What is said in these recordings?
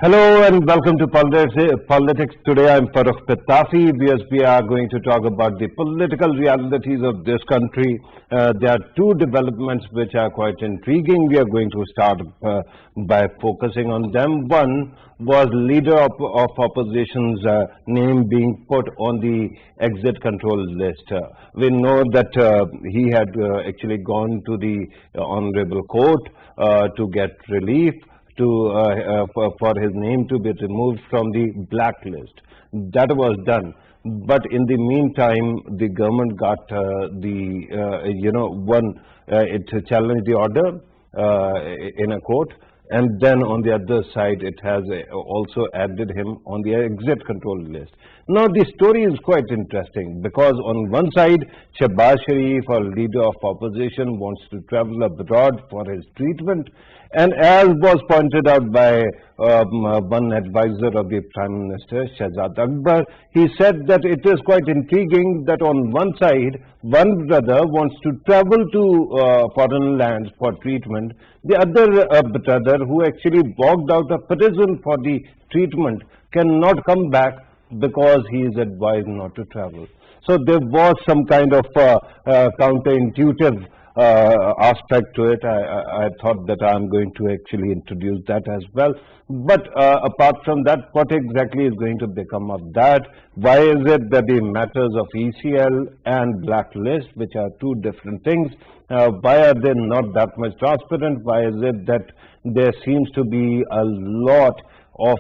Hello and welcome to Politics. Today I'm farrukh Pitafi. We are going to talk about the political realities of this country. There are two developments which are quite intriguing. We are going to start by focusing on them. One was leader of opposition's name being put on the exit control list. We know that he had actually gone to the honorable court to get relief for his name to be removed from the blacklist. That was done. But in the meantime, the government got it challenged the order in a court. And then on the other side, it has also added him on the exit control list. Now, the story is quite interesting because on one side, Shehbaz Sharif, or leader of opposition, wants to travel abroad for his treatment. And as was pointed out by one advisor of the Prime Minister, Shahzad Akbar, he said that it is quite intriguing that on one side, one brother wants to travel to foreign lands for treatment. The other brother, who actually walked out of prison for the treatment, cannot come back because he is advised not to travel. So there was some kind of counterintuitive aspect to it. I thought that I'm going to actually introduce that as well. But apart from that, what exactly is going to become of that? Why is it that the matters of ECL and blacklist, which are two different things, why are they not that much transparent? Why is it that there seems to be a lot of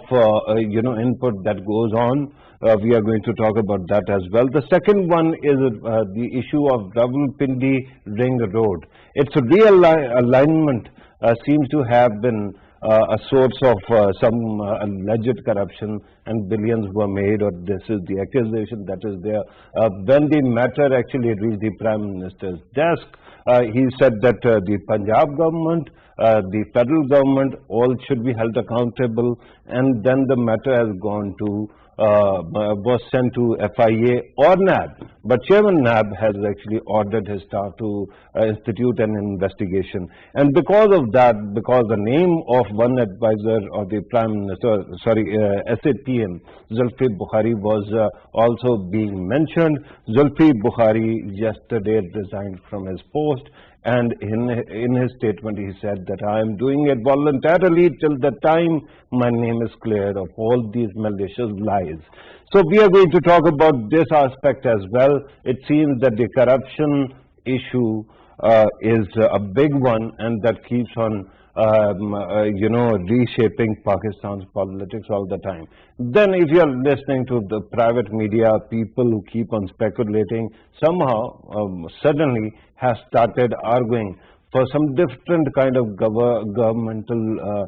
input that goes on? We are going to talk about that as well. The second one is the issue of Rawalpindi Ring Road. Its realignment seems to have been a source of some alleged corruption, and billions were made, or this is the accusation that is there. When the matter actually reached the Prime Minister's desk, he said that the Punjab government, the federal government, all should be held accountable, and then the matter has gone to was sent to FIA or NAB, but Chairman NAB has actually ordered his staff to institute an investigation. And because of that, because the name of one advisor of the Prime Minister, SAPM, Zulfi Bukhari, was also being mentioned. Zulfi Bukhari yesterday resigned from his post, and in his statement he said that I am doing it voluntarily till the time my name is cleared of all these malicious lies. So we are going to talk about this aspect as well. It seems that the corruption issue is a big one, and that keeps on reshaping Pakistan's politics all the time. Then if you are listening to the private media, people who keep on speculating, somehow suddenly has started arguing for some different kind of governmental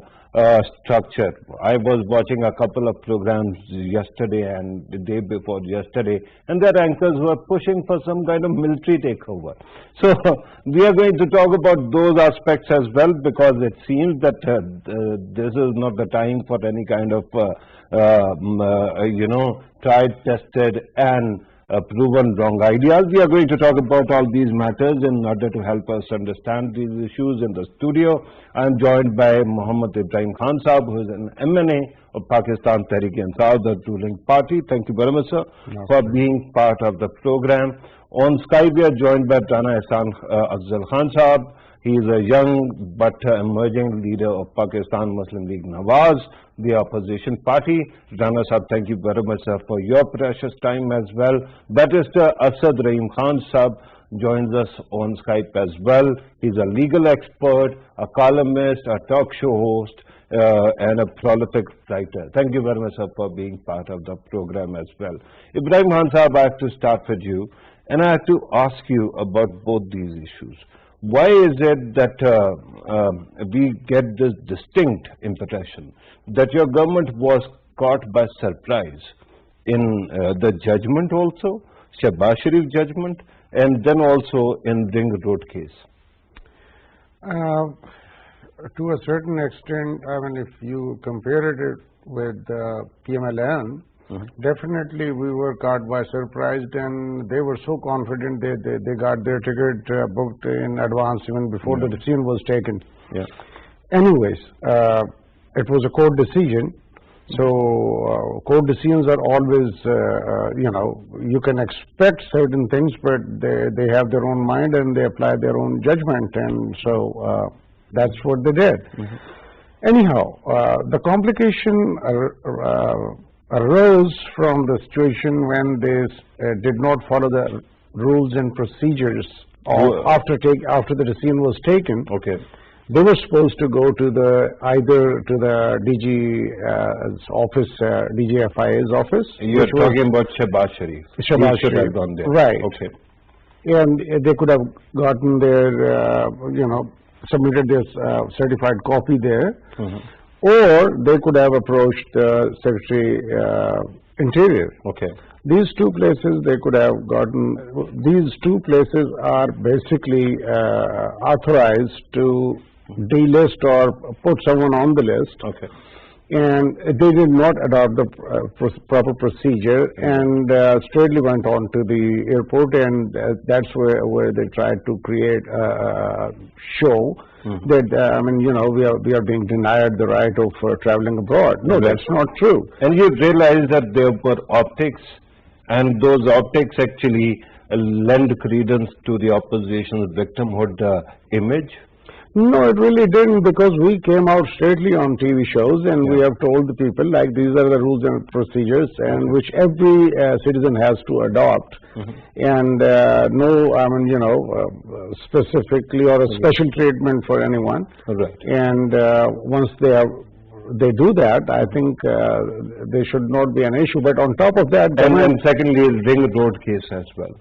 structure. I was watching a couple of programs yesterday and the day before yesterday, and their anchors were pushing for some kind of military takeover. So we are going to talk about those aspects as well, because it seems that this is not the time for any kind of tried, tested and proven wrong ideas. We are going to talk about all these matters in order to help us understand these issues. In the studio, I am joined by Muhammad Ibrahim Khan Sahab, who is an MNA of Pakistan Tehreek-e-Insaf, the ruling party. Thank you very much, sir, for being part of the program. On Skype, we are joined by Rana Ehsan Afzal Khan Sahab. He is a young but emerging leader of Pakistan Muslim League Nawaz, the opposition party. Rana Sahab, thank you very much, sir, for your precious time as well. Barrister Asad Rahim Khan Sahab joins us on Skype as well. He's a legal expert, a columnist, a talk show host, and a prolific writer. Thank you very much, sir, for being part of the program as well. Ibrahim Khan Sahab, I have to start with you, and I have to ask you about both these issues. Why is it that we get this distinct impression that your government was caught by surprise in the judgment also, Shehbaz Sharif judgment, and then also in Ring Road case? To a certain extent, I mean, if you compare it with PMLN, definitely we were caught by surprise, and they were so confident they got their ticket booked in advance even before the decision was taken. Anyways, it was a court decision, So court decisions are always, you can expect certain things, but they have their own mind and they apply their own judgment, and so that's what they did. Anyhow, the complication arose from the situation when they did not follow the rules and procedures after the decision was taken. Okay. They were supposed to go to either to the DG's office, DGFIA's office. You are talking about Shehbaz Sharif. Shehbaz He should Sharif. have gone there. Right. Okay. And they could have gotten their, submitted their certified copy there, or they could have approached the Secretary Interior. Okay. These two places they could have gotten. These two places are basically authorized to delist or put someone on the list. Okay. And they did not adopt the proper procedure, and straightly went on to the airport, and that's where they tried to create a show that we are being denied the right of traveling abroad. No, that's not true. And you realize that there were optics, and those optics actually lend credence to the opposition's victimhood image. No, it really didn't, because we came out straightly on TV shows, and we have told the people, like, these are the rules and procedures, and which every citizen has to adopt. And specifically or a special treatment for anyone. Right. And once they do that, I think there should not be an issue. But on top of that, and secondly, Ring Road case as well.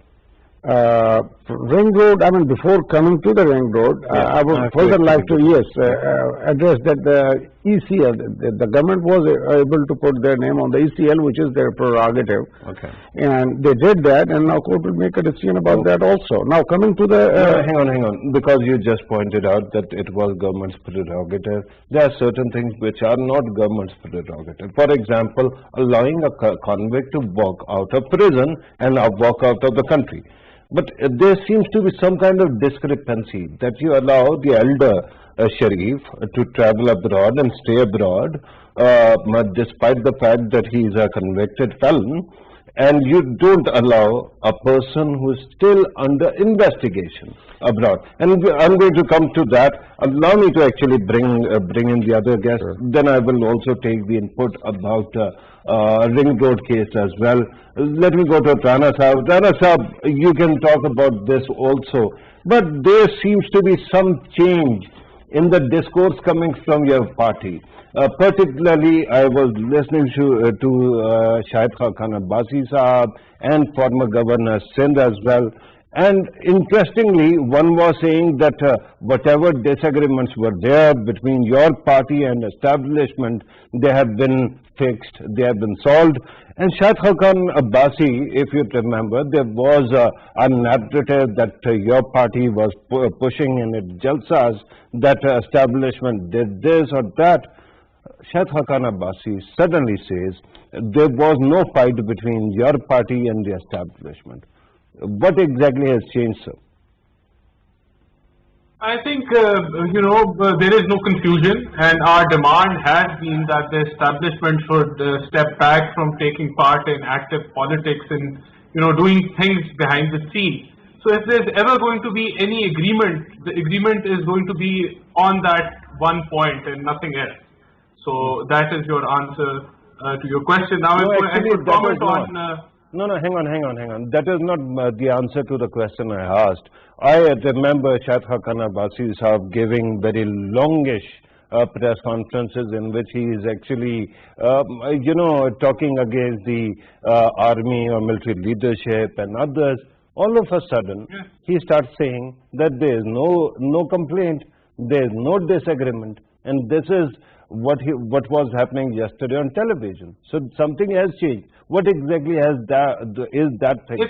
Ring Road, before coming to the Ring Road, I would further like to, address that the ECL, the government was able to put their name on the ECL, which is their prerogative. Okay. And they did that, and now court will make a decision about that also. Now coming to the... hang on, because you just pointed out that it was government's prerogative. There are certain things which are not government's prerogative. For example, allowing a convict to walk out of prison and walk out of the country. But there seems to be some kind of discrepancy that you allow the elder Sharif to travel abroad and stay abroad, despite the fact that he is a convicted felon, and you don't allow a person who is still under investigation abroad. And I'm going to come to that. Allow me to actually bring in the other guest. Sure. Then I will also take the input about Ring Road case as well. Let me go to Rana Sahab. Rana Sahab, you can talk about this also. But there seems to be some change in the discourse coming from your party. Particularly, I was listening to Shahid Khan Abbasi Sahab and former Governor Sindh as well. And interestingly, one was saying that whatever disagreements were there between your party and establishment, they have been fixed, they have been solved. And Shahid Khan Abbasi, if you remember, there was a narrative that your party was pushing in its jalsas, that establishment did this or that. Shahid Khan Abbasi suddenly says there was no fight between your party and the establishment. What exactly has changed, sir? I think, there is no confusion, and our demand has been that the establishment should step back from taking part in active politics and, doing things behind the scenes. So if there's ever going to be any agreement, the agreement is going to be on that one point and nothing else. So that is your answer to your question. Now, no, I could comment on... No, hang on. That is not the answer to the question I asked. I remember Shahid Khan Abbasi Sahab giving very longish press conferences in which he is actually, talking against the army or military leadership and others. All of a sudden, he starts saying that there is no complaint, there is no disagreement, and this is what was happening yesterday on television. So something has changed. What exactly is that thing?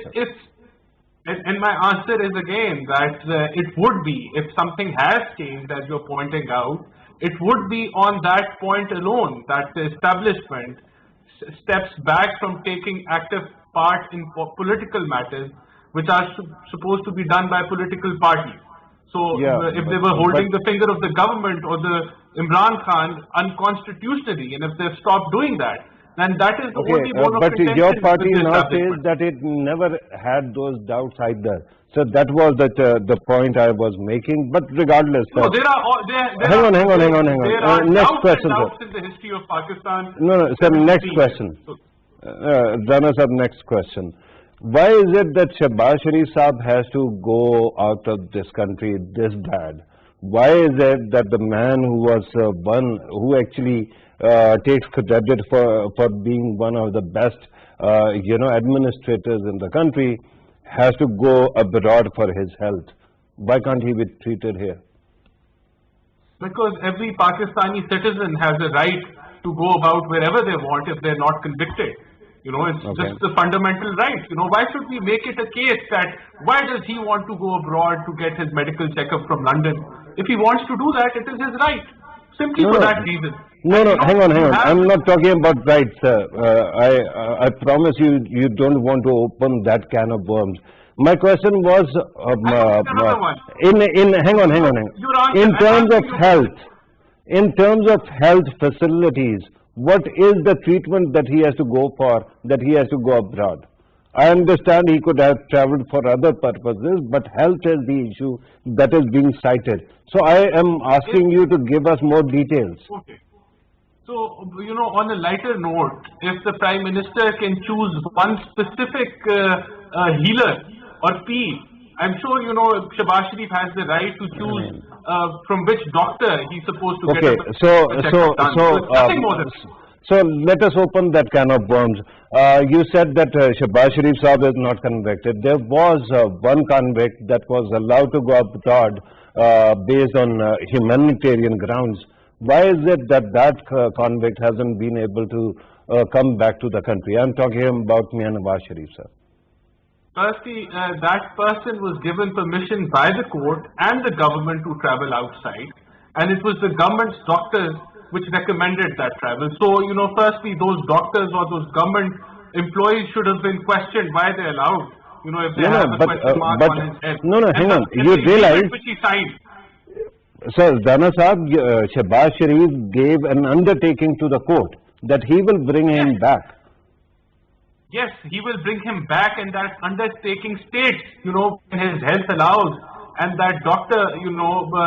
And my answer is again that it would be, if something has changed, as you're pointing out, it would be on that point alone, that the establishment steps back from taking active part in political matters, which are supposed to be done by political parties. So Yeah, if they were holding but the finger of the government or the Imran Khan unconstitutionally, and if they've stopped doing that, then that is the okay, only bone of but your contention party with the now says establishment. that it never had those doubts either. So that was the point I was making. But regardless, No, sir, there are there are Next doubts and question, sir. doubts in the history of Pakistan. No, no, sir, Since next 15 years. question. So, Rana sir, next question. Why is it that Shehbaz Sharif Saab has to go out of this country this bad? Why is it that the man who was one who actually takes credit for being one of the best, administrators in the country has to go abroad for his health? Why can't he be treated here? because every Pakistani citizen has a right to go about wherever they want if they're not convicted. It's Okay. just the fundamental right. Why should we make it a case that why does he want to go abroad to get his medical checkup from London? If he wants to do that, it is his right. Simply No, for no. that reason. No, no, hang on. You have I'm not talking about rights, sir. I promise you don't want to open that can of worms. My question was, another one. hang on. Your answer, In I'm terms of asking you- health, in terms of health facilities, what is the treatment that he has to go for, that he has to go abroad? I understand he could have traveled for other purposes, but health is the issue that is being cited. So I am asking you to give us more details. Okay. So, on a lighter note, if the Prime Minister can choose one specific healer or peel, I'm sure, Shehbaz Sharif has the right to choose from which doctor he's supposed to Okay, get a so checkup done. It's nothing more than so let us open that can of worms. You said that Shehbaz Sharif Saab is not convicted. There was one convict that was allowed to go abroad based on humanitarian grounds. Why is it that convict hasn't been able to come back to the country? I'm talking about Mian Nawaz Sharif, sir. Firstly, that person was given permission by the court and the government to travel outside, and it was the government's doctors which recommended that travel. So, firstly, those doctors or those government employees should have been questioned why they're allowed, if they have a question mark on his head. No, hang on. And You the realize, agreement which he signed. sir, Dana Saab, Shehbaz Sharif gave an undertaking to the court that he will bring him back. Yes, he will bring him back, and that undertaking states, when his health allows, and that doctor,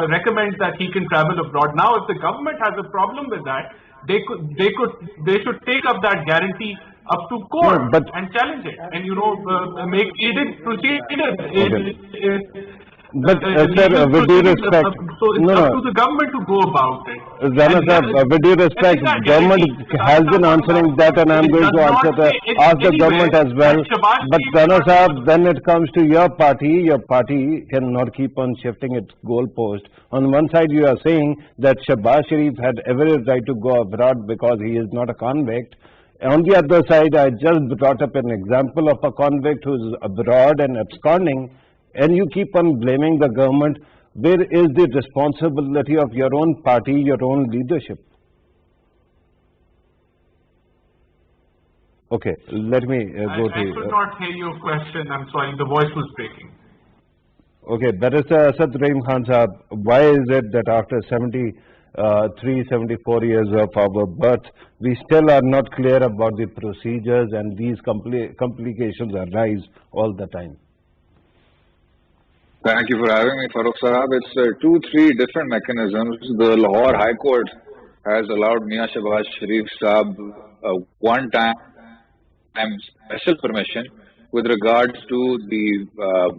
recommends that he can travel abroad. Now, if the government has a problem with that, they should take up that guarantee up to court No, but- and challenge it, and make aided procedure. But, sir, with due respect, so it's no, up no. to the government to go about it. Rana And sir, that- with due respect, and that government guarantee has been does not answering that, and I'm it going to does answer not say ask the anywhere government as well. that Shehbaz But Sharif Rana is sir, not- when it comes to your party cannot keep on shifting its goalpost. On one side, you are saying that Shehbaz Sharif had every right to go abroad because he is not a convict. On the other side, I just brought up an example of a convict who's abroad and absconding, and you keep on blaming the government. Where is the responsibility of your own party, your own leadership? Okay, let me go I could not hear your question. I'm sorry, the voice was breaking. Okay, Barrister Asad Rahim Khan Sahab, why is it that after 74 years of our birth, we still are not clear about the procedures and these complications arise all the time? Thank you for having me, Farrukh Sahab. It's 2-3 different mechanisms. The Lahore High Court has allowed Mia Shehbaz Sharif Saab one-time special permission with regards to the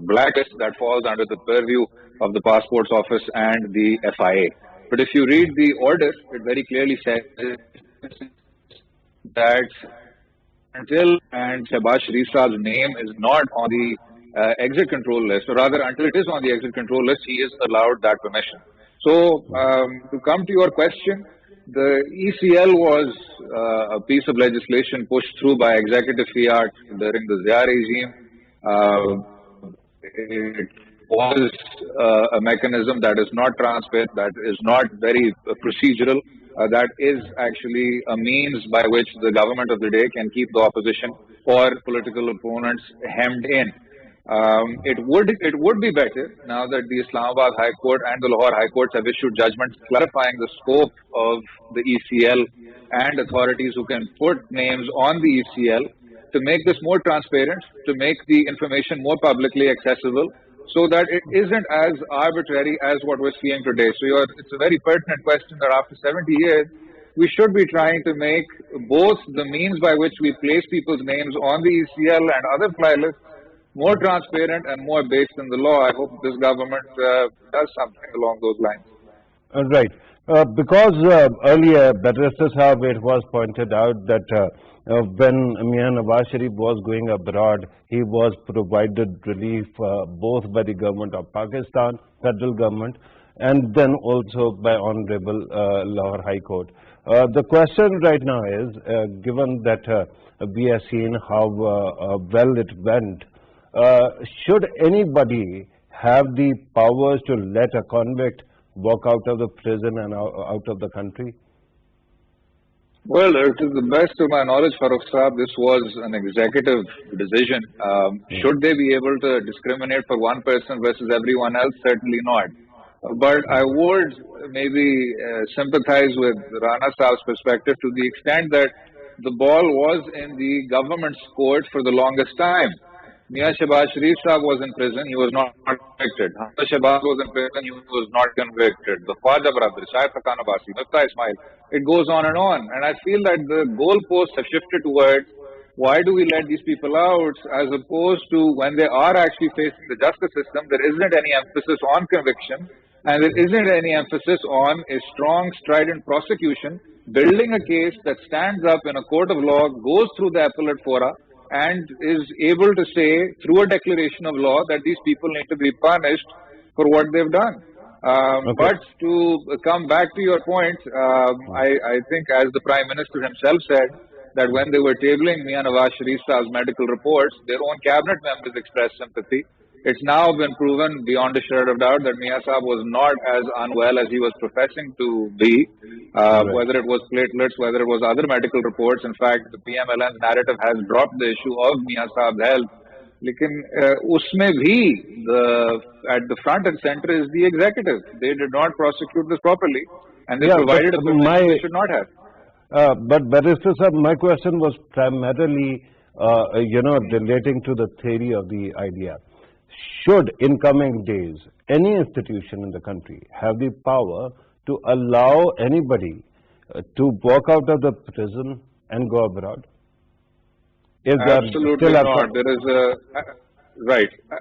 blacklist that falls under the purview of the Passports Office and the FIA. But if you read the order, it very clearly says that until and Shehbaz Sharif Saab's name is not on the exit control list, or rather until it is on the exit control list, he is allowed that permission. So, to come to your question, the ECL was a piece of legislation pushed through by executive fiat during the Zia regime. It was a mechanism that is not transparent, that is not very procedural, that is actually a means by which the government of the day can keep the opposition or political opponents hemmed in. It would be better now that the Islamabad High Court and the Lahore High Courts have issued judgments clarifying the scope of the ECL and authorities who can put names on the ECL to make this more transparent, to make the information more publicly accessible, so that it isn't as arbitrary as what we're seeing today. So it's a very pertinent question that after 70 years, we should be trying to make both the means by which we place people's names on the ECL and other fly lists more transparent and more based in the law. I hope this government does something along those lines. Right. Because earlier, Barrister Sahab, it was pointed out that when Mian Nawaz Sharif was going abroad, he was provided relief both by the government of Pakistan, federal government, and then also by Honorable Lahore High Court. The question right now is, given that we have seen how well it went, should anybody have the powers to let a convict walk out of the prison and out of the country? Well, to the best of my knowledge, Farrukh Saab, this was an executive decision. Should they be able to discriminate for one person versus everyone else? Certainly not. But I would maybe sympathize with Rana Saab's perspective to the extent that the ball was in the government's court for the longest time. Mian Shahbaz Sharif Saab was in prison, he was not convicted. Hamza Shahbaz was in prison, he was not convicted. The Khwaja brothers, Shahid Khan Abbasi, Mifta Ismail, it goes on. And I feel that the goalposts have shifted towards why do we let these people out, as opposed to when they are actually facing the justice system, there isn't any emphasis on conviction, and there isn't any emphasis on a strong, strident prosecution, building a case that stands up in a court of law, goes through the appellate fora, and is able to say through a declaration of law that these people need to be punished for what they've done. But to come back to your point, I think as the Prime Minister himself said, that when they were tabling Mian Nawaz Sharif Saab's medical reports, their own cabinet members expressed sympathy. It's now been proven beyond a shadow of doubt that Mian Saab was not as unwell as he was professing to be, whether it was platelets, whether it was other medical reports. In fact, the PMLN's narrative has dropped the issue of Mian Saab's health. Lekin usme bhi at the front and center is the executive. They did not prosecute this properly, and they provided a privilege they should not have. But Barrister Sahab, my question was primarily, relating to the theory of the idea. Should, in coming days, any institution in the country have the power to allow anybody to walk out of the prison and go abroad? Absolutely not. There is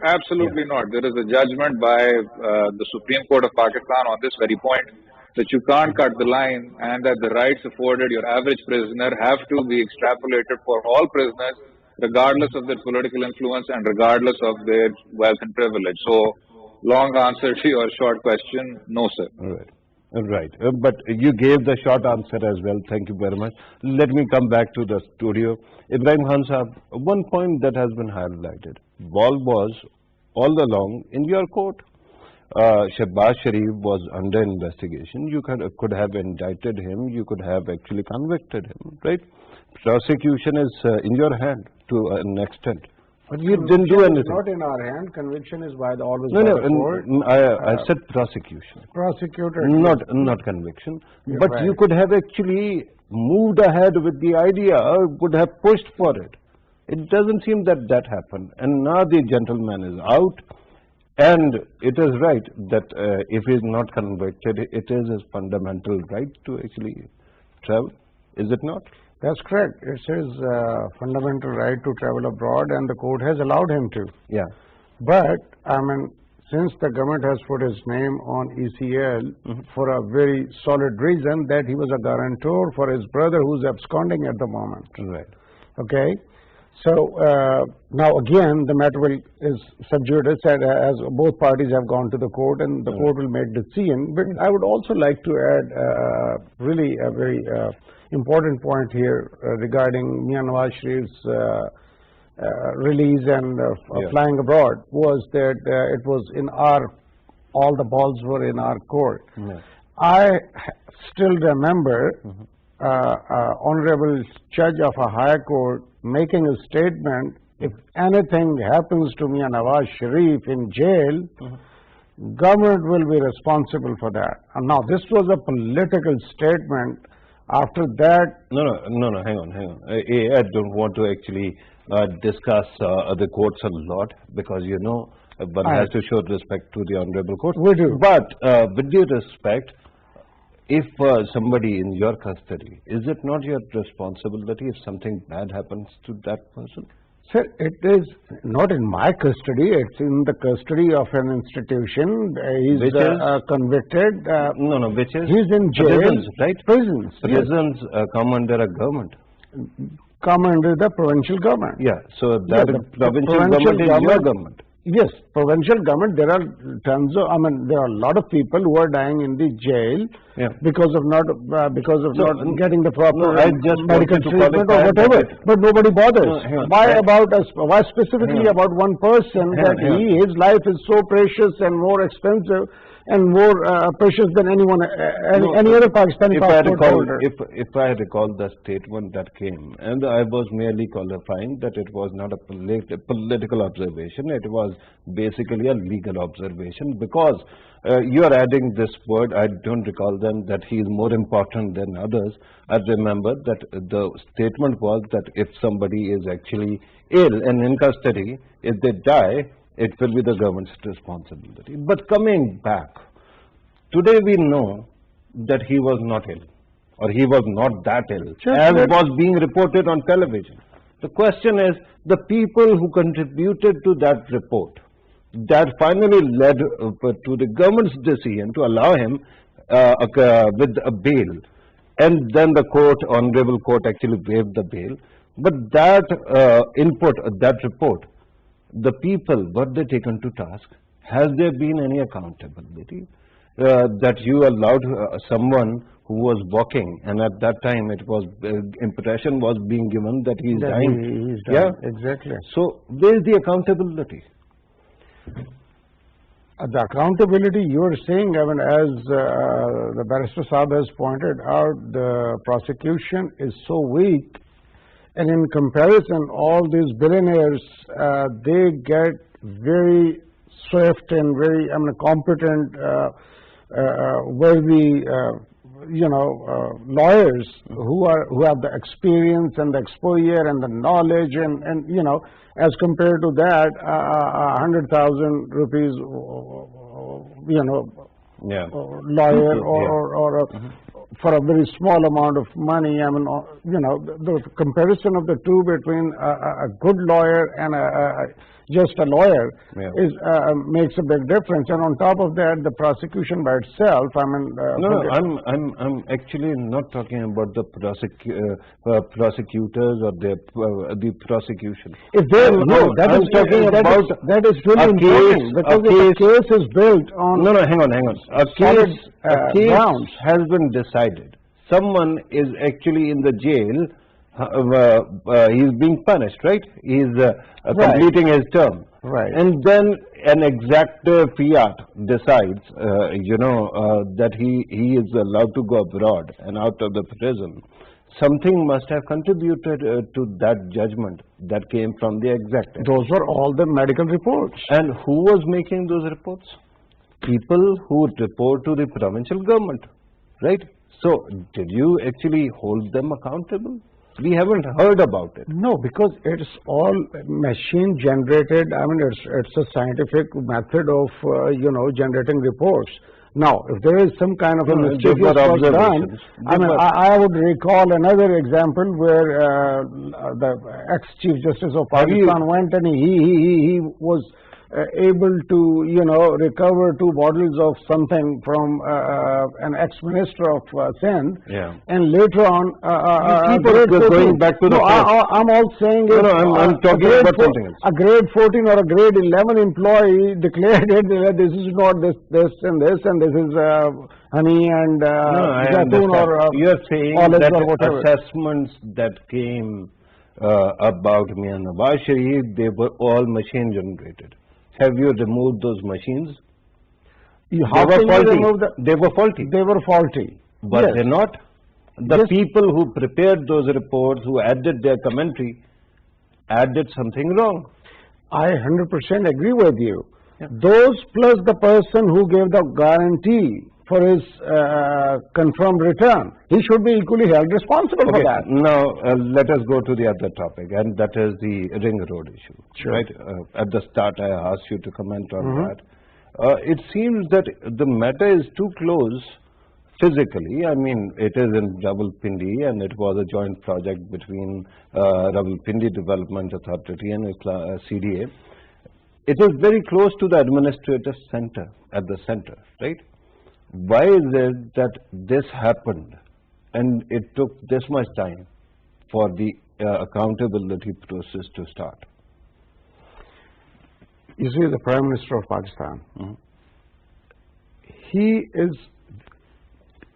absolutely not. There is a judgment by the Supreme Court of Pakistan on this very point, that you can't cut the line, and that the rights afforded your average prisoner have to be extrapolated for all prisoners, regardless of their political influence and regardless of their wealth and privilege. So, long answer to your short question, no, sir. Right. But you gave the short answer as well. Thank you very much. Let me come back to the studio. Ibrahim Khan Sahab, one point that has been highlighted. Ball was all along in your court. Shahbaz Sharif was under investigation. You could have indicted him. You could have actually convicted him, right? Prosecution is in your hand to an extent. But you didn't do anything. Not in our hand. Conviction is by the always by the court. I said prosecution. Prosecutor. Not conviction. But you could have actually moved ahead with the idea, would have pushed for it. It doesn't seem that that happened. And now the gentleman is out. And it is right that if he is not convicted, it is his fundamental right to actually travel. Is it not? That's correct. It's his fundamental right to travel abroad, and the court has allowed him to. Yeah. But, I mean, since the government has put his name on ECL for a very solid reason, that he was a guarantor for his brother who's absconding at the moment. Right. Okay. So, now again, the matter is sub judice, as both parties have gone to the court, and the court will make decision. But I would also like to add really a very important point here regarding Mian Nawaz Sharif's release and flying abroad, was that it was in all the balls were in our court. I still remember honorable judge of a high court making a statement If anything happens to Mian Nawaz Sharif in jail, government will be responsible for that. And now, this was a political statement. After that, No, hang on. I don't want to actually discuss the courts a lot because, one has to show respect to the honorable court. We do. But with due respect, if somebody in your custody, is it not your responsibility if something bad happens to that person? sir, it is not in my custody. It's in the custody of an institution. He's Which is? convicted. No, which is? He's in jail. Prisons, right? Prisons. Yes. Prisons come under a government. Come under the provincial government. Yeah, so that the provincial provincial government is your government. Yes, provincial government, there are tons of, there are a lot of people who are dying in the jail Yeah. because of not getting the proper I just medical wanted to treatment or qualify whatever. that But nobody bothers. No, hang on. Why about us? Why specifically Hang on. about one person Hang that on, hang on. his life is so precious and more expensive and more precious than anyone, any other Pakistani passport holder? If I recall the statement that came, and I was merely qualifying that it was not a political observation, it was basically a legal observation because you are adding this word. I don't recall then that he is more important than others. I remember that the statement was that if somebody is actually ill and in custody, if they die, it will be the government's responsibility. But coming back, today we know that he was not ill, or he was not that ill, as was being reported on television. The question is, the people who contributed to that report, that finally led to the government's decision to allow him with a bail, and then the court, honorable court, actually waived the bail. But that input, that report, the people, were they taken to task? Has there been any accountability that you allowed someone who was walking, and at that time it was impression was being given that he is That dying? he is Yeah, dying. Exactly. so where is the accountability? The accountability you are saying, I mean, as the Barrister Saab has pointed out, the prosecution is so weak, and in comparison, all these billionaires, they get very swift and very, competent, worthy, lawyers who have the experience and the exposure and the knowledge, and as compared to that, 100,000 rupees, Yeah. lawyer Yeah. or for a very small amount of money. I mean, the comparison of the two between a good lawyer and just a lawyer Yeah. is makes a big difference. And on top of that, the prosecution by itself, I mean, No, I'm actually not talking about the prosecutors or the prosecution. if they that I'm is talking about that is really a important case- because a if the case is built on No, hang on. A solid, case grounds. has been decided. Someone is actually in the jail. He's being punished, right? He's completing his term. Right. And then an exact fiat decides, that he is allowed to go abroad and out of the prison. Something must have contributed to that judgment that came from the exact. Those were all the medical reports. And who was making those reports? People who report to the provincial government, right? So, did you actually hold them accountable? We haven't heard about it. No, because it's all machine generated. I mean, it's a scientific method of generating reports. Now, if there is some kind of a No, mistake these were that was done, observations. I mean, I would recall another example where the ex-Chief Justice of Have you- Pakistan went and he was able to recover 2 bottles of something from an ex-minister of Sindh, Yeah. and later on keep grade on 14 going back to the no, first. I'm all saying No, is, I'm talking grade about four- something else. a grade 14 or a grade 11 employee declared it that this is not this and this is honey and No, I zaitun understand. or You're saying olives that or whatever. assessments that came about Mian Nawaz Sharif, they were all machine generated. Have you removed those machines? How They were can you faulty. remove They were faulty. They were faulty. Were Yes. they not? The Yes. people who prepared those reports, who added their commentary, added something wrong. I 100% agree with you. Those plus the person who gave the guarantee for his confirmed return, he should be equally held responsible for that. Now, let us go to the other topic, and that is the ring road issue. Sure. Right? At the start, I asked you to comment on that. It seems that the matter is too close physically. I mean, it is in Rawalpindi, and it was a joint project between Rawalpindi Development Authority and CDA. It is very close to the administrative center, at the center, right? Why is it that this happened and it took this much time for the accountability process to start? You see, the Prime Minister of Pakistan, he is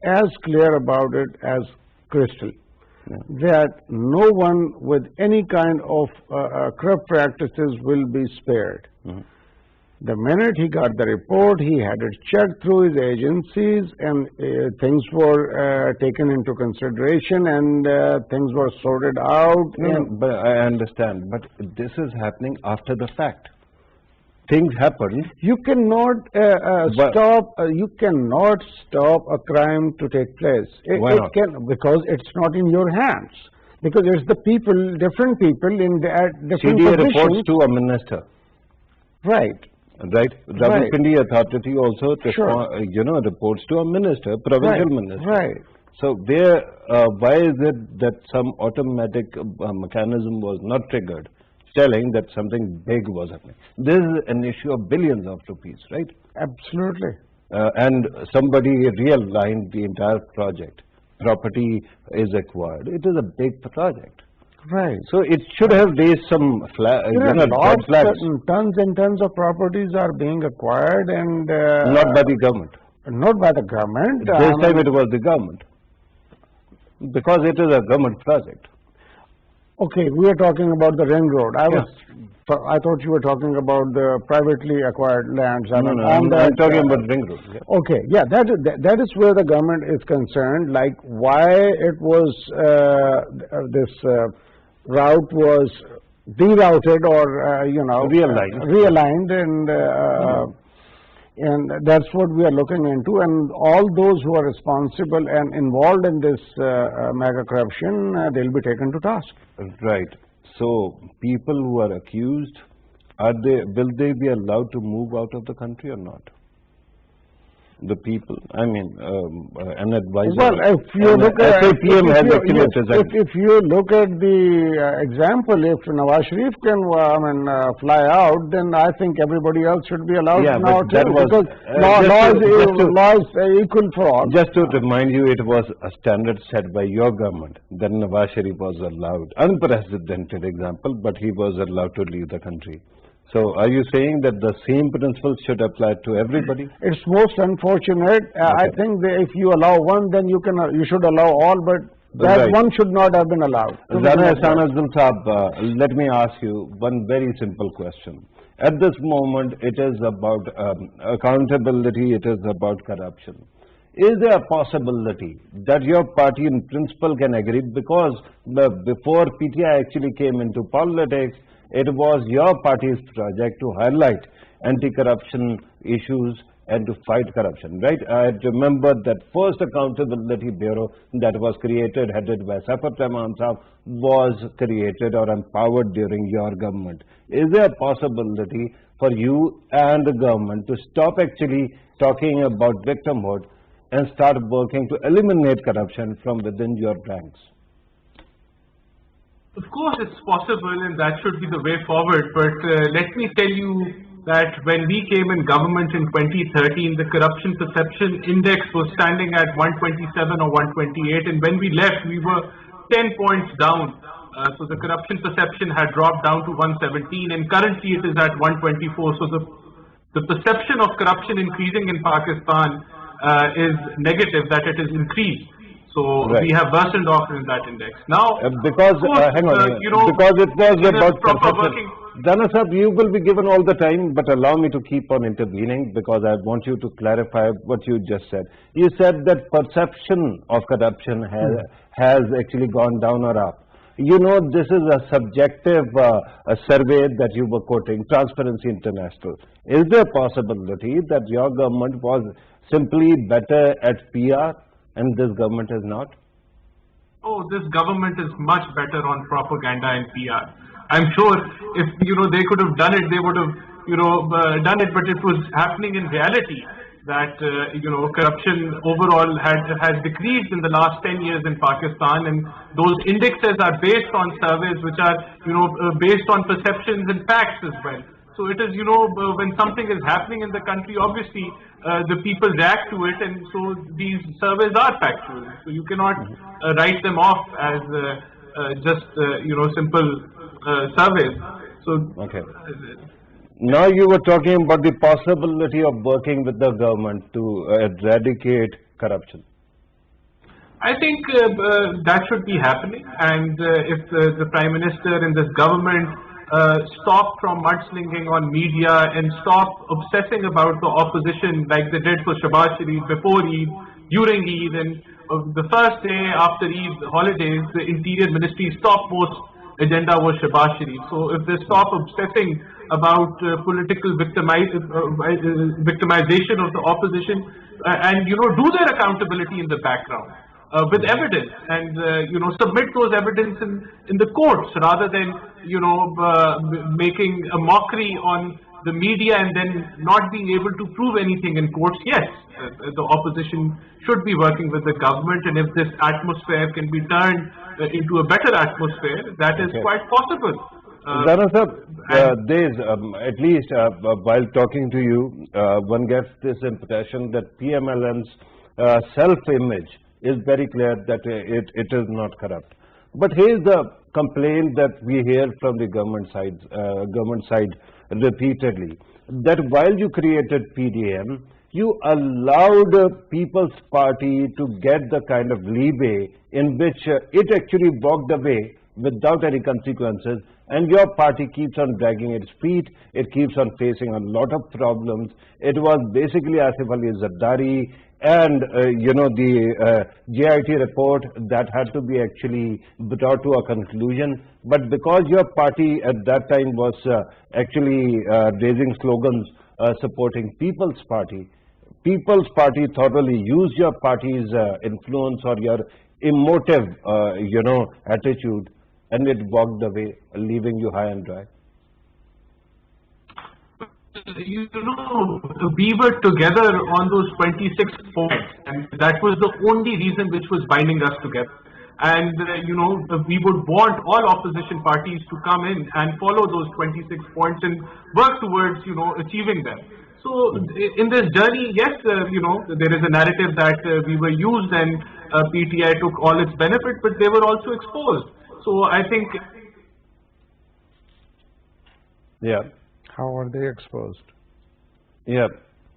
as clear about it as crystal, that no one with any kind of corrupt practices will be spared. The minute he got the report, he had it checked through his agencies, and things were taken into consideration, and things were sorted out. But I understand, but this is happening after the fact. Things happened. You cannot You cannot stop a crime to take place. Why not? Because it's not in your hands. Because it's the people, different people in different CDA positions. reports to a minister. Right. Right. Rawalpindi Authority also reports to a minister, provincial minister. Right. So there, why is it that some automatic mechanism was not triggered, telling that something big was happening? This is an issue of billions of rupees, right? Absolutely. And somebody realigned the entire project. Property is acquired. It is a big project. Right. So it should have raised some There are red lots, flags. tons and tons of properties are being acquired, and Not by the government. not by the government. This time it was the government. Because it is a government project. Okay, we are talking about the ring road. I thought you were talking about the privately acquired lands. No, I'm talking about ring road. Yeah. Okay, yeah, that is where the government is concerned. Like why it was this route was derouted or realigned, and that's what we are looking into. And all those who are responsible and involved in this mega corruption, they'll be taken to task. Right. So people who are accused, will they be allowed to move out of the country or not? The people, I mean, an advisor. Well, if you look at SAPM has actually presented. if you look at the example, if Nawaz Sharif can fly out, then I think everybody else should be allowed now but that too, was, because law is equal for all. Just to remind you, it was a standard set by your government. Then Nawaz Sharif was allowed, unprecedented example, but he was allowed to leave the country. So are you saying that the same principles should apply to everybody? It's most unfortunate. I think that if you allow one, then you should allow all, but that one should not have been allowed. Zana Ehsan Azam Saab, let me ask you one very simple question. At this moment, it is about accountability, it is about corruption. Is there a possibility that your party in principle can agree? Because before PTI actually came into politics, it was your party's project to highlight anti-corruption issues and to fight corruption, right? I remember that first accountability bureau that was created, headed by Safar Rahman Saab, was created or empowered during your government. Is there a possibility for you and the government to stop actually talking about victimhood and start working to eliminate corruption from within your ranks? Of course, it's possible, and that should be the way forward. But let me tell you that when we came in government in 2013, the corruption perception index was standing at 127 or 128, and when we left, we were 10 points down. So the corruption perception had dropped down to 117, and currently it is at 124. So the perception of corruption increasing in Pakistan is negative, that it is increased. So we have worsened off in that index. Now, because hang on, because it was about perception. Zana Sahab, you will be given all the time, but allow me to keep on intervening because I want you to clarify what you just said. You said that perception of corruption has actually gone down or up. You know, this is a subjective a survey that you were quoting, Transparency International. Is there a possibility that your government was simply better at PR and this government is not? Oh, this government is much better on propaganda and PR. I'm sure if they could have done it, they would have done it. But it was happening in reality that corruption overall has decreased in the last 10 years in Pakistan, and those indexes are based on surveys which are based on perceptions and facts as well. So it is, when something is happening in the country, obviously the people react to it, and so these surveys are factual. So you cannot write them off as just simple surveys. So okay. Now you were talking about the possibility of working with the government to eradicate corruption. I think that should be happening, and if the Prime Minister and this government stop from mudslinging on media and stop obsessing about the opposition like they did for Shabaz Sharif before Eid, during Eid, and the first day after Eid holidays, the Interior Ministry's topmost agenda was Shabaz Sharif. So if they stop obsessing about political victimization of the opposition and do their accountability in the background with evidence, and submit those evidence in the courts rather than making a mockery on the media and then not being able to prove anything in courts. Yes, the opposition should be working with the government, and if this atmosphere can be turned into a better atmosphere, that is quite possible. Zara sir, at least while talking to you, one gets this impression that PMLN's self-image is very clear that it is not corrupt. But here's the complaint that we hear from the government side repeatedly, that while you created PDM, you allowed People's Party to get the kind of leeway in which it actually walked away without any consequences, and your party keeps on dragging its feet. It keeps on facing a lot of problems. It was basically Asif Ali Zardari and the JIT report that had to be actually brought to a conclusion. But because your party at that time was actually raising slogans supporting People's Party thoroughly used your party's influence or your emotive attitude, and it walked away, leaving you high and dry. We were together on those 26 points, and that was the only reason which was binding us together. And we would want all opposition parties to come in and follow those 26 points and work towards achieving them. So in this journey, yes, there is a narrative that we were used and PTI took all its benefit, but they were also exposed. So I think. Yeah. How are they exposed? Yeah.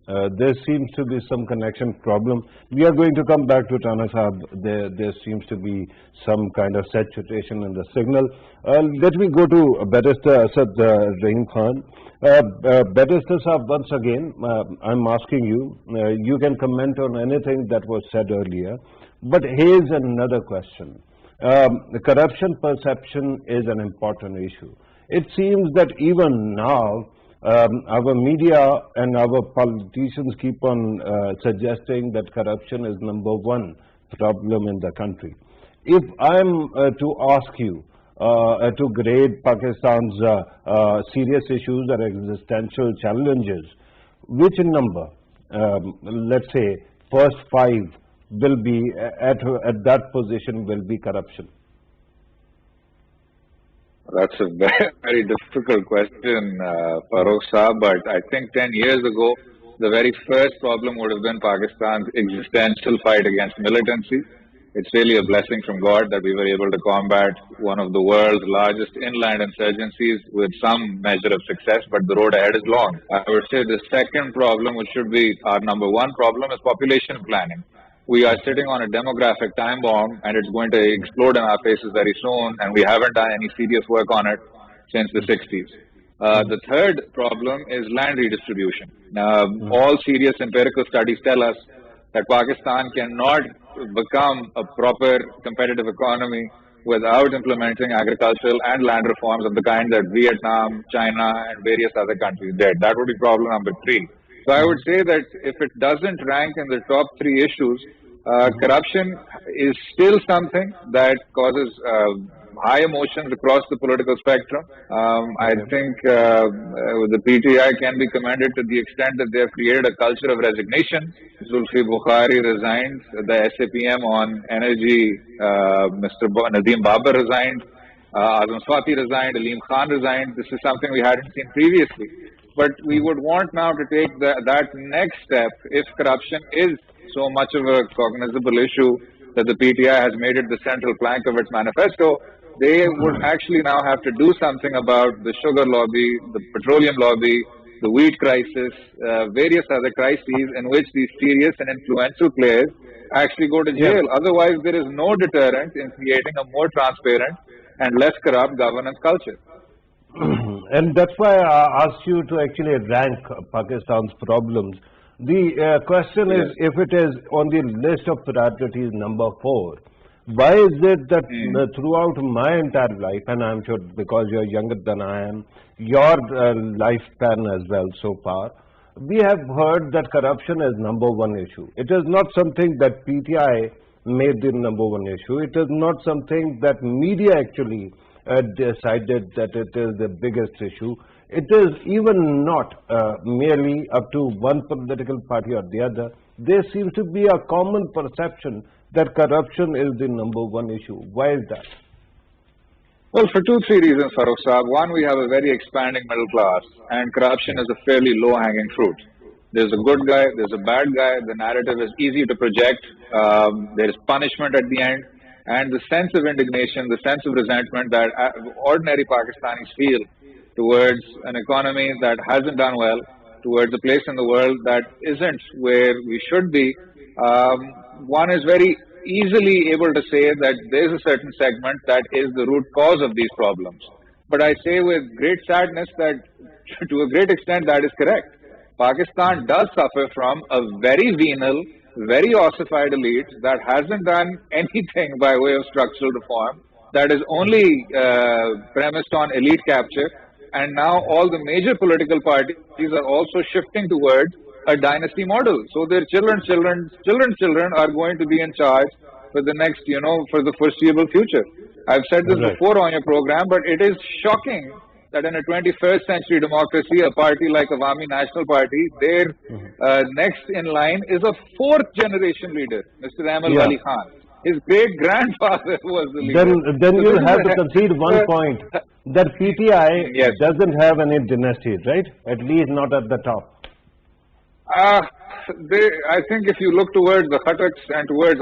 There seems to be some connection problem. We are going to come back to Rana Sahab. There seems to be some kind of saturation in the signal. Let me go to Barrister Asad Rahim Khan. Barrister Sahab, once again, I'm asking you, you can comment on anything that was said earlier, but here's another question. The corruption perception is an important issue. It seems that even now, our media and our politicians keep on suggesting that corruption is number one problem in the country. If I'm to ask you to grade Pakistan's serious issues or existential challenges, which number, let's say, first five will be at that position will be corruption? That's a very, very difficult question, Farrukh Saab, but I think 10 years ago, the very first problem would have been Pakistan's existential fight against militancy. It's really a blessing from God that we were able to combat one of the world's largest inland insurgencies with some measure of success, but the road ahead is long. I would say the second problem, which should be our number one problem, is population planning. We are sitting on a demographic time bomb, and it's going to explode in our faces very soon, and we haven't done any serious work on it since the 60s. The third problem is land redistribution. All serious empirical studies tell us that Pakistan cannot become a proper competitive economy without implementing agricultural and land reforms of the kind that Vietnam, China, and various other countries did. That would be problem number 3. So I would say that if it doesn't rank in the top 3 issues, corruption is still something that causes high emotions across the political spectrum. I think the PTI can be commended to the extent that they have created a culture of resignation. Zulfi Bukhari resigned, the SAPM on energy, Mr. Nadeem Babar resigned, Azam Swati resigned, Aleem Khan resigned. This is something we hadn't seen previously. But we would want now to take that next step. If corruption is so much of a cognizable issue that the PTI has made it the central plank of its manifesto, they would actually now have to do something about the sugar lobby, the petroleum lobby, the wheat crisis, various other crises in which these serious and influential players actually go to jail. Otherwise, there is no deterrent in creating a more transparent and less corrupt governance culture. And that's why I asked you to actually rank Pakistan's problems. The question is, if it is on the list of priorities number 4, why is it that throughout my entire life, and I'm sure because you're younger than I am, your lifespan as well so far, we have heard that corruption is number 1 issue. It is not something that PTI made the number 1 issue. It is not something that media actually decided that it is the biggest issue. It is even not merely up to one political party or the other. There seems to be a common perception that corruption is the number 1 issue. Why is that? Well, for 2-3 reasons, Farrukh Saab. One, we have a very expanding middle class, and corruption is a fairly low-hanging fruit. There's a good guy, there's a bad guy, the narrative is easy to project, there is punishment at the end, and the sense of indignation, the sense of resentment that ordinary Pakistanis feel towards an economy that hasn't done well, towards a place in the world that isn't where we should be, one is very easily able to say that there's a certain segment that is the root cause of these problems. But I say with great sadness that to a great extent that is correct. Pakistan does suffer from a very venal, very ossified elite that hasn't done anything by way of structural reform, that is only premised on elite capture, and now all the major political parties are also shifting towards a dynasty model. So their children are going to be in charge for the next, for the foreseeable future. I've said this before on your program, but it is shocking that in a 21st century democracy, a party like Awami National Party, their next in line is a 4th generation leader, Mr. Amal Wali Khan. His great-grandfather was the leader. Then you'll have to concede one point, that PTI doesn't have any dynasties, right? At least not at the top. I think if you look towards the Khataks and towards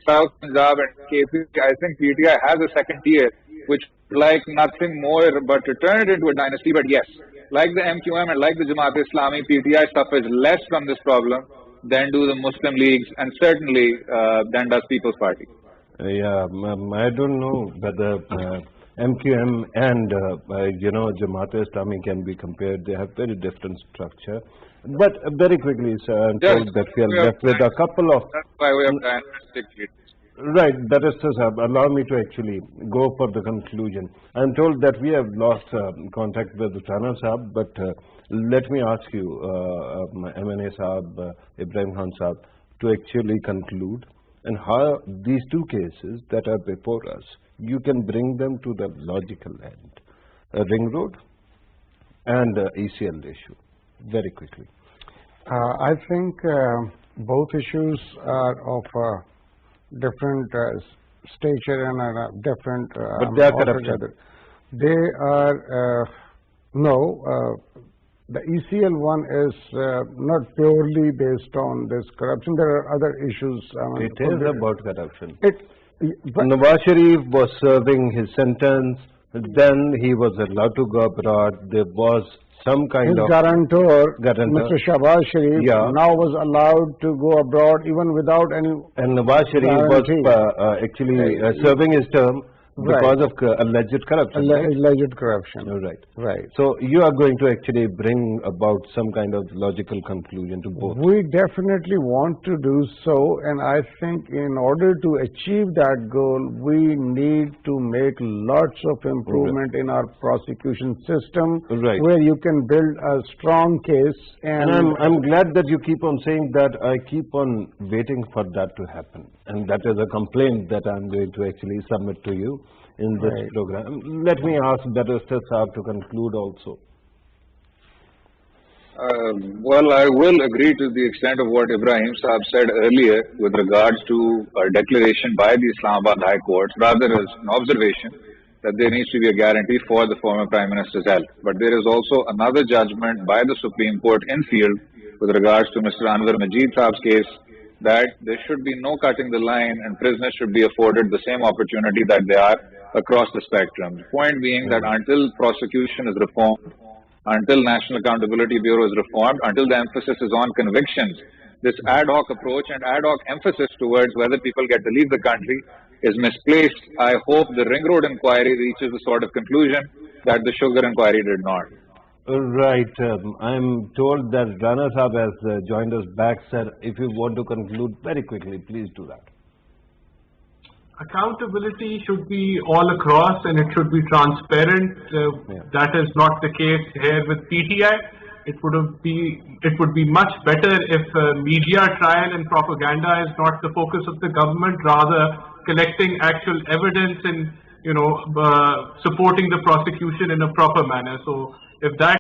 South Punjab and KP, I think PTI has a second tier, which like nothing more but to turn it into a dynasty. But yes, like the MQM and like the Jamaat-e-Islami, PTI suffers less from this problem than do the Muslim leagues, and certainly than does People's Party. I don't know whether MQM and Jamaat-e-Islami can be compared. They have very different structure. But very quickly, sir, I'm told that we are left with a couple of... That's by way of dynastic leaders. Right, that is to say, allow me to actually go for the conclusion. I'm told that we have lost contact with Rana Saab, but let me ask you, MNA Saab, Ibrahim Khan Saab, to actually conclude, and how these 2 cases that are before us, you can bring them to the logical end. A ring road and ECL issue, very quickly. I think both issues are of different stature and different... but they are corruption. They are, the ECL one is not purely based on this corruption. There are other issues. It is about corruption. Nawaz Sharif was serving his sentence, then he was allowed to go abroad. There was some kind his of... guarantor, Mr. Shahbaz Sharif, now was allowed to go abroad even without any... And Nawaz Sharif was actually serving his term, because of alleged corruption, right? Alleged corruption. Right. Right. So you are going to actually bring about some kind of logical conclusion to both. We definitely want to do so, and I think in order to achieve that goal, we need to make lots of improvement in our prosecution system, Right. where you can build a strong case. And I'm glad that you keep on saying that. I keep on waiting for that to happen. And that is a complaint that I'm going to actually submit to you in this Right. program. Let me ask Barrister Saab to conclude also. Well, I will agree to the extent of what Ibrahim Saab said earlier with regards to a declaration by the Islamabad High Court, rather as an observation that there needs to be a guarantee for the former Prime Minister's health. But there is also another judgment by the Supreme Court in field with regards to Mr. Anwar Majid Saab's case, that there should be no cutting the line and prisoners should be afforded the same opportunity that they are across the spectrum. The point being that until prosecution is reformed, until National Accountability Bureau is reformed, until the emphasis is on convictions, this ad hoc approach and ad hoc emphasis towards whether people get to leave the country is misplaced. I hope the Ring Road inquiry reaches the sort of conclusion that the Sugar inquiry did not. Right. I'm told that Rana Saab has joined us back, sir. If you want to conclude very quickly, please do that. Accountability should be all across and it should be transparent. That is not the case here with PTI. It would be much better if media trial and propaganda is not the focus of the government, rather collecting actual evidence and supporting the prosecution in a proper manner. So if that